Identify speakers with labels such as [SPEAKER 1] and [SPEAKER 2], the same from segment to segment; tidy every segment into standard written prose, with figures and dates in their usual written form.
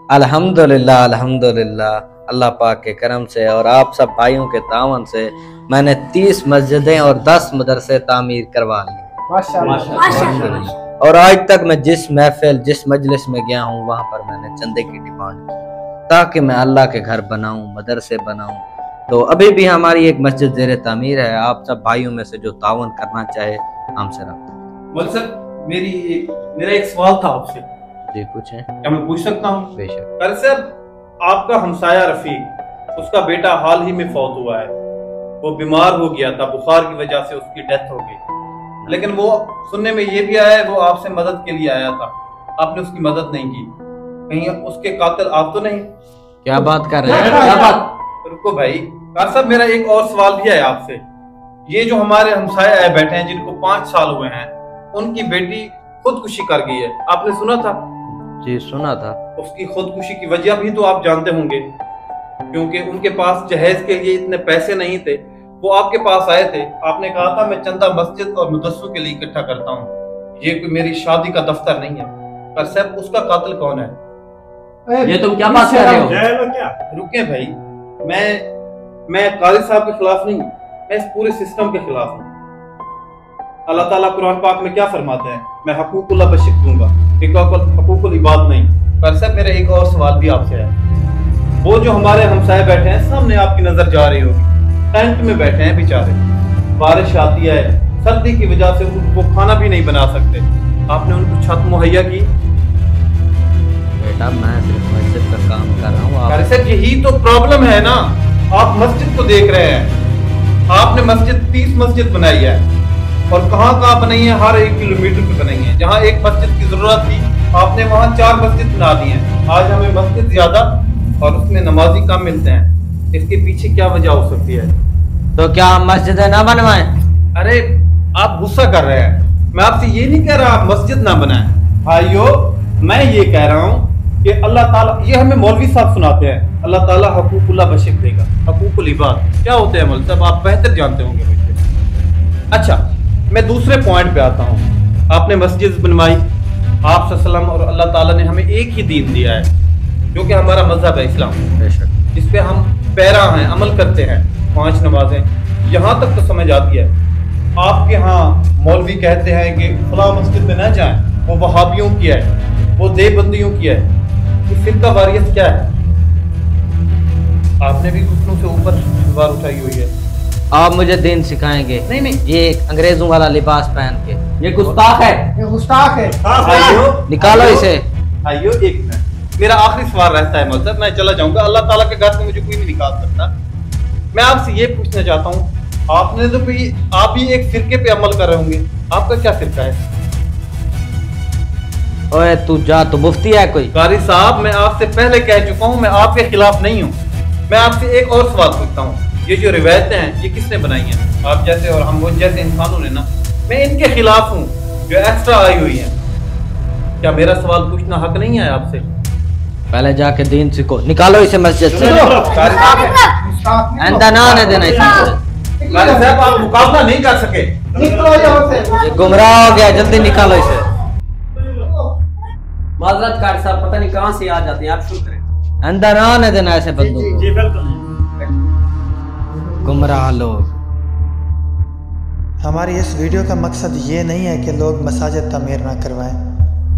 [SPEAKER 1] अल्हम्दुलिल्लाह अल्हम्दुलिल्लाह, अल्लाह पाक के करम से और आप सब भाइयों के तावन से मैंने 30 मस्जिदें और 10 मदरसे तामीर करवा लिए माशाअल्लाह। और आज तक मैं जिस महफिल जिस मजलिस में गया हूँ वहाँ पर मैंने चंदे की डिमांड की ताकि मैं अल्लाह के घर बनाऊँ, मदरसे बनाऊँ। तो अभी भी हमारी एक मस्जिद ज़ेरे तामीर है। आप सब भाइयों में से जो तावन करना चाहे हमसे रब्ता।
[SPEAKER 2] मौलवी साहब मेरा एक सवाल था आपसे।
[SPEAKER 1] जी पूछें।
[SPEAKER 2] क्या मैं पूछ सकता हूँ?
[SPEAKER 1] बेशक।
[SPEAKER 2] कारी साहब, आपका हमसाया रफीक, उसका बेटा हाल ही में फौत हुआ है। वो बीमार हो गया था, बुखार की वजह से उसकी डेथ हो गई। लेकिन वो सुनने में ये भी आया है वो आपसे मदद के लिए आया था, आपने उसकी मदद नहीं की। कहीं उसके कातिल आप तो नहीं?
[SPEAKER 1] क्या बात कर रहे हैं? क्या बात?
[SPEAKER 2] रुको भाई, कारी साहब मेरा एक और सवाल भी है आपसे। ये जो हमारे हमसाया बैठे हैं जिनको 5 साल हुए हैं, उनकी बेटी खुदकुशी कर गई है, आपने सुना था?
[SPEAKER 1] जी सुना था।
[SPEAKER 2] उसकी खुदकुशी की वजह भी तो आप जानते होंगे, क्योंकि उनके पास जहेज के लिए इतने पैसे नहीं थे। वो आपके पास आए थे, आपने कहा था मैं चंदा मस्जिद और मदरसों के लिए इकट्ठा करता हूँ, ये कोई मेरी शादी का दफ्तर नहीं है। पर साहब उसका कातिल कौन है?
[SPEAKER 3] ये तुम क्या बात कर रहे हो?
[SPEAKER 2] क्या रुके भाई, मैं कारी साहब के खिलाफ नहीं हूँ, मैं इस पूरे सिस्टम के खिलाफ हूँ। अल्लाह ताला कुरान पाक में क्या फरमाते हैं? मैं हकूकुल बशिक दूंगा, हकूकुल इबाद नहीं। पर साहब मेरा एक और सवाल भी आपसे है। वो जो हमारे हमसाए बैठे हैं, सामने आपकी नजर जा रही होगी, टेंट में बैठे हैं बेचारे, बारिश आती है, सर्दी की वजह से उनको खाना भी नहीं बना सकते, आपने उनको छत मुहैया की?
[SPEAKER 1] बेटा मैं सिर्फ मस्जिद का काम कर रहा हूँ।
[SPEAKER 2] कारी साहब यही तो प्रॉब्लम है ना, आप मस्जिद को देख रहे हैं, आपने मस्जिद 30 मस्जिद बनाई है और कहाँ कहाँ बनाई है? हर 1 किलोमीटर पे बनाई है। जहाँ एक मस्जिद की जरूरत थी आपने वहाँ 4 मस्जिद बना दी है। आज हमें मस्जिद ज्यादा और उसमें नमाजी कम मिलते हैं, इसके पीछे क्या वजह हो सकती है?
[SPEAKER 1] तो क्या हम मस्जिदें ना बनवाएं?
[SPEAKER 2] अरे आप गुस्सा कर रहे हैं, मैं आपसे ये नहीं कह रहा आप मस्जिद ना बनाएं भाइयों, मैं ये कह रहा हूँ कि अल्लाह ताला, ये हमें मौलवी साहब सुनाते हैं, अल्लाह ताला हकूकुल्लाह बशिक देगा, हकूकुल इबाद क्या होते हैं मौलवी साहब, आप बेहतर जानते होंगे मुझसे। अच्छा मैं दूसरे पॉइंट पे आता हूँ। आपने मस्जिद बनवाई, आप सल्लल्लाहु और अल्लाह ताला ने हमें एक ही दीन दिया है जो कि हमारा मजहब है इस्लाम, जिस पे हम पैरा हैं, अमल करते हैं, 5 नमाजें, यहाँ तक तो समझ आती है। आपके यहाँ मौलवी कहते हैं कि फलां मस्जिद में न जाएं, वो वहाबियों की है, वो देवबंदियों की है। ये फिरका वारियत क्या है? आपने भी घुटनों से ऊपर तलवार उठाई हुई है।
[SPEAKER 1] आप मुझे दीन सिखाएंगे?
[SPEAKER 2] नहीं,
[SPEAKER 1] ये अंग्रेजों वाला लिबास पहन के,
[SPEAKER 3] ये गुस्ताख है, ये गुस्ताख है।
[SPEAKER 1] निकालो इसे।
[SPEAKER 2] आइयो एक मिनट, मेरा आखिरी सवाल रहता है मतलब, मैं चला जाऊंगा, अल्लाह ताला के घर से मुझे कोई नहीं निकाल सकता। मैं आपसे ये पूछना चाहता हूँ, आपने तो कोई, आप भी एक फिरके पे अमल कर रहे होंगे, आपका क्या फिरका है?
[SPEAKER 1] ओए तू जा, तो मुफ्ती है कोई?
[SPEAKER 2] कारी साहब मैं आपसे पहले कह चुका हूँ मैं आपके खिलाफ नहीं हूँ। मैं आपसे एक और सवाल पूछता हूँ, ये जो रिवायतें हैं ये किसने बनाई हैं? आप जैसे और हम वो जैसे इंसानों ने ना, मैं इनके खिलाफ हूँ जो एक्स्ट्रा आई हुई है। क्या मेरा सवाल पूछना हक नहीं है आपसे?
[SPEAKER 1] पहले जाके दीन सीखो, निकालो इसे मस्जिद से। आइंदा ना आने देना इसे।
[SPEAKER 2] कारी साहब आप मुकाबला नहीं कर सके,
[SPEAKER 1] ये गुमराह हो गया, जल्दी निकालो इसे।
[SPEAKER 3] माजरत कारी साहब, पता नहीं कहाँ से आ जाते हैं, आप शुरू करें।
[SPEAKER 1] आइंदा ना आने देना ऐसे बंदों को।
[SPEAKER 3] जी बिल्कुल।
[SPEAKER 1] गुमराह लोग।
[SPEAKER 4] हमारी इस वीडियो का मकसद ये नहीं है कि लोग मसाजिद तमीर ना करवाएं।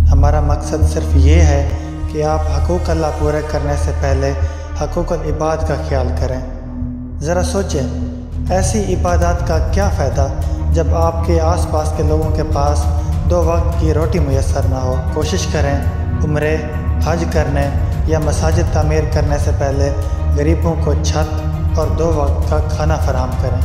[SPEAKER 4] हमारा मकसद सिर्फ ये है कि आप हकूक़ अल्लाह पूरे करने से पहले हकूक़ुल इबाद का ख्याल करें। ज़रा सोचें, ऐसी इबादत का क्या फ़ायदा जब आपके आसपास के लोगों के पास 2 वक्त की रोटी मुयस्सर ना हो। कोशिश करें उम्रे, हज करने या मसाजिद तामीर करने से पहले गरीबों को छत और 2 वक्त का खाना फराहम करें।